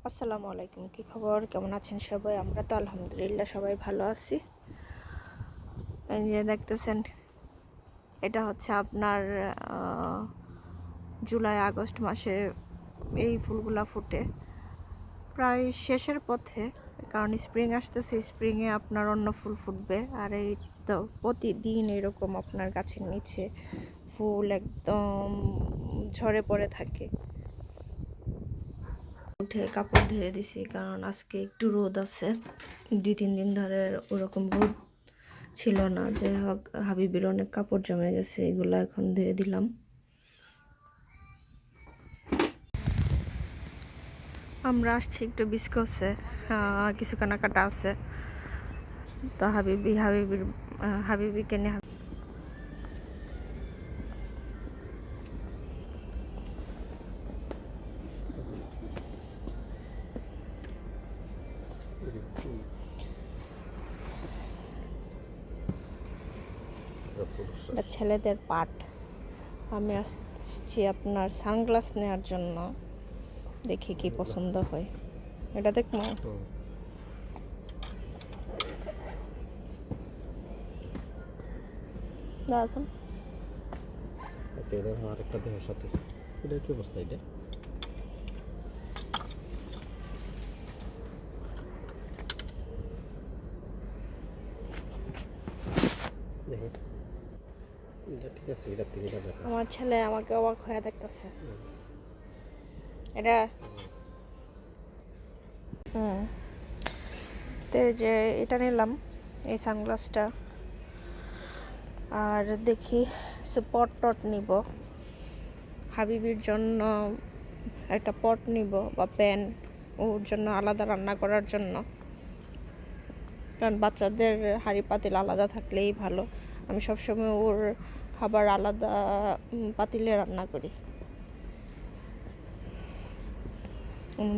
আসসালামু আলাইকুম। কি খবর, কেমন আছেন সবাই? আমরা তো আলহামদুলিল্লাহ সবাই ভালো আছি। এই যে দেখতেছেন, এটা হচ্ছে আপনার জুলাই আগস্ট মাসে এই ফুলগুলা ফুটে প্রায় শেষের পথে, কারণ স্প্রিং আসতেছে। স্প্রিংয়ে আপনার অন্য ফুল ফুটবে, আর এই তো প্রতিদিন এরকম আপনার গাছের নিচে ফুল একদম ঝরে পড়ে থাকে। উঠে কাপড় ধুয়ে দিছি, কারণ আজকে একটু রোদ আছে। 2-3 দিন ধরে ওরকম রোদ ছিল না। যাই হোক, হাবিবের অনেক কাপড় জমে গেছে, এগুলো এখন ধুয়ে দিলাম। আমরা আসছি একটু বিস্কসে, কিছু কেনাকাটা আছে, তো হাবিবিকে নিয়ে ছেলেদের পাট। আমি আসছি আপনার সানগ্লাস নেওয়ার জন্য, দেখি কি পছন্দ হয়। এটা দেখবো। আচ্ছা, এটা আরেকটা দেহের সাথে এটা কি অবস্থা? এটা দেখে এটা ঠিক আছে, এটা থেকে এটা দেখা। আমার ছেলে আমাকে অবাক হয়ে দেখতেছে। এটা তো যে এটা নিলাম, এই সানগ্লাসটা। আর দেখি পট নিব, হাবিবির জন্য একটা পট নিব বা প্যান, ওর জন্য আলাদা রান্না করার জন্য। কারণ বাচ্চাদের হাঁড়ি পাতিল আলাদা থাকলেই ভালো। আমি সবসময় ওর খাবার আলাদা পাতিলে রান্না করি।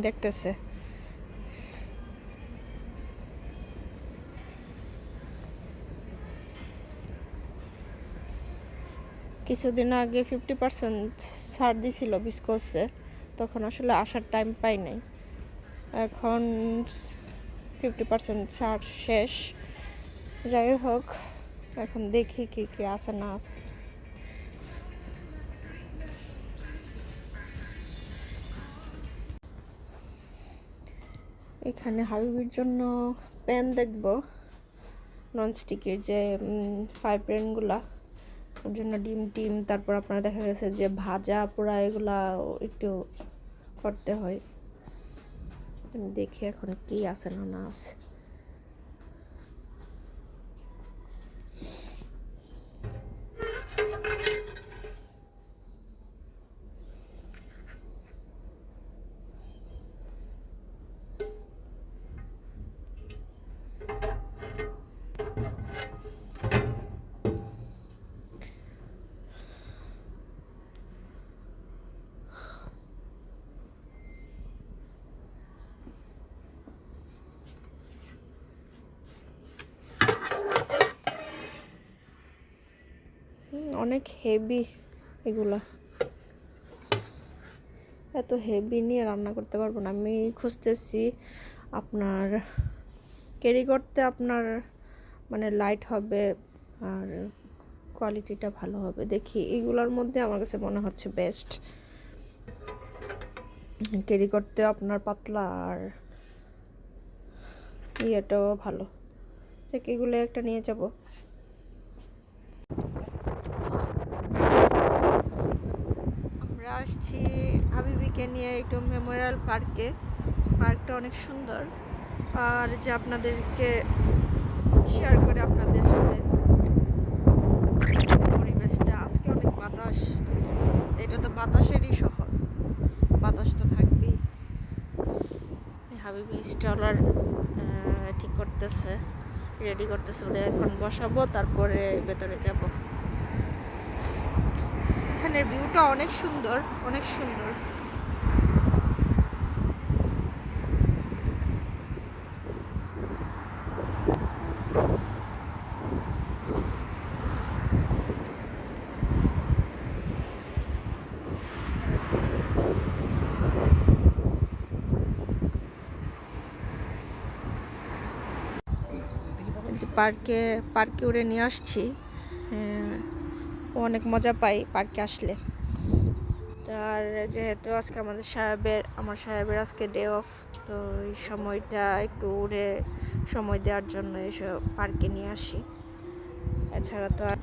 দেখতেছে কিছুদিন আগে 50% ছাড় দিছিল বিস্কসে, তখন আসলে আসার টাইম পাই নাই। এখন 50% ছাড় শেষ। যাই হোক, এখন দেখি কি কি আছে না আছে। এখানে হাবিবির জন্য প্যান দেখব, ননস্টিকের যে ফ্রাই প্যানগুলা, ওর জন্য ডিম তারপর আপনার দেখা গেছে যে ভাজা পোড়া এগুলা একটু করতে হয়। আমি দেখি এখন কি আছে না আছে। অনেক হেভি এগুলা, এত হেভি নিয়ে রান্না করতে পারবো না। আমি খুঁজতেছি আপনার ক্যারি করতে, আপনার মানে লাইট হবে আর কোয়ালিটিটা ভালো হবে। দেখি এগুলোর মধ্যে আমার কাছে মনে হচ্ছে বেস্ট। ক্যারি করতে আপনার পাতলা আর ইয়েটাও ভালো। দেখি এগুলো একটা নিয়ে যাব। আমরা আসছি হাবিবিকে নিয়ে একটু মেমোরিয়াল পার্কে। পার্কটা অনেক সুন্দর, আর যে আপনাদেরকে শেয়ার করে আপনাদের সাথে পরিবেশটা। আজকে অনেক বাতাস, এটা তো বাতাসেরই শহর, বাতাস তো থাকবেই। হাবিবি স্টলার ঠিক করতেছে, রেডি করতেছে, ওদের এখন বসাবো, তারপরে ভেতরে যাব। এখানের ভিউটা অনেক সুন্দর, অনেক সুন্দর। যে পার্কে উড়ে নিয়ে আসছি। ও অনেক মজা পাই পার্কে আসলে। আর যেহেতু আজকে আমার সাহেবের আজকে ডে অফ, তো এই সময়টা একটু উড়ে সময় দেওয়ার জন্য এসব পার্কে নিয়ে আসি। এছাড়া তো আর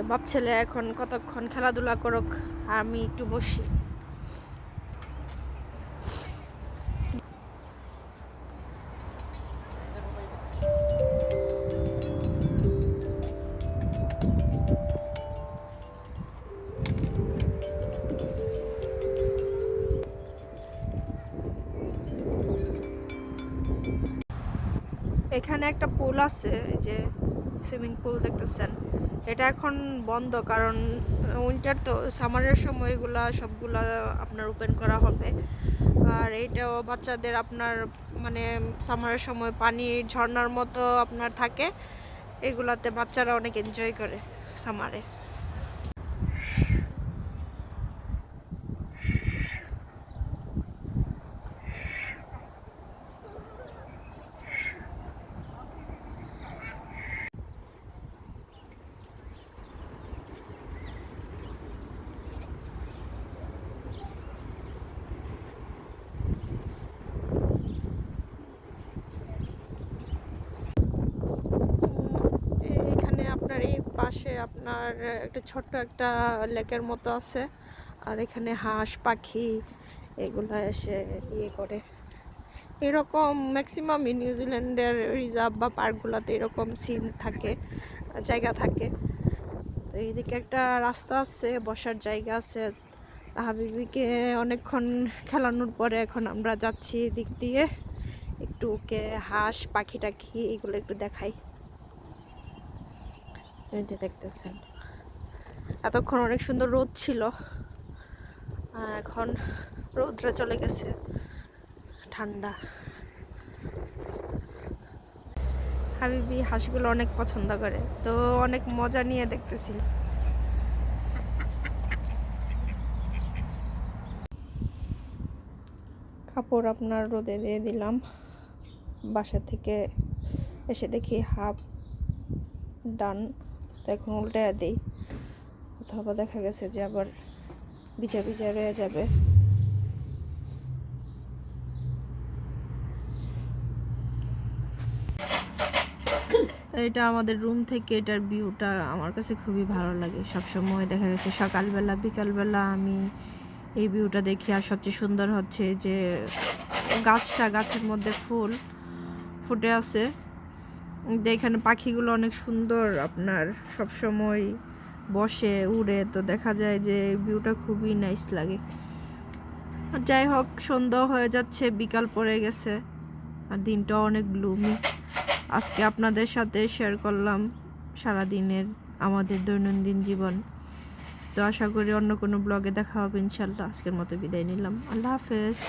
বাপ ছেলে এখন কতক্ষণ খেলাধুলা করুক, আমি একটু বসি। এখানে একটা পুল আছে, এই যে সুইমিং পুল দেখতেছেন, এটা এখন বন্ধ কারণ উইন্টার তো, সামারের সময় সবগুলা আপনার ওপেন করা হবে। আর এইটাও বাচ্চাদের আপনার মানে সামারের সময় পানি ঝর্ণার মতো আপনার থাকে, এগুলাতে বাচ্চারা অনেক এনজয় করে সামারে। এখানে আপনার এই পাশে আপনার একটা ছোট্ট একটা লেকের মতো আছে, আর এখানে হাঁস পাখি এগুলা এসে ইয়ে করে। এরকম ম্যাক্সিমাম নিউজিল্যান্ডের রিজার্ভ বা পার্কগুলোতে এরকম সিন থাকে, জায়গা থাকে। তো এইদিকে একটা রাস্তা আছে, বসার জায়গা আছে। হাবিবিকে অনেকক্ষণ খেলানোর পরে এখন আমরা যাচ্ছি এদিক দিয়ে, একটু ওকে হাঁস পাখি টাখি এগুলো একটু দেখাই। এই যে দেখতেছেন, এতক্ষণ অনেক সুন্দর রোদ ছিল, এখন রোদটা চলে গেছে, ঠান্ডা। হাবিবি হাঁসগুলো অনেক পছন্দ করে, তো অনেক মজা নিয়ে দেখতেছিল। কাপড় আপনার রোদে দিয়ে দিলাম, বাসা থেকে এসে দেখি হাফ ডান, তো এখন উল্টে দিই, অথবা দেখা গেছে যে আবার ভিজা ভিজা রয়ে যাবে। এটা আমাদের রুম থেকে এটার ভিউটা আমার কাছে খুবই ভালো লাগে। সবসময় দেখা গেছে সকালবেলা বিকালবেলা আমি এই ভিউটা দেখি। আর সবচেয়ে সুন্দর হচ্ছে যে গাছের মধ্যে ফুল ফুটে আছে, এখানে পাখিগুলো অনেক সুন্দর আপনার সবসময় বসে উড়ে, তো দেখা যায় যে ভিউটা খুবই নাইস লাগে। আর যাই হোক, সন্ধ্যা হয়ে যাচ্ছে, বিকাল পড়ে গেছে, আর দিনটা অনেক গ্লুমি। আজকে আপনাদের সাথে শেয়ার করলাম সারাদিনের আমাদের দৈনন্দিন জীবন। তো আশা করি অন্য কোনো ব্লগে দেখা হবে ইনশাল্লাহ। আজকের মতো বিদায় নিলাম, আল্লাহ হাফেজ।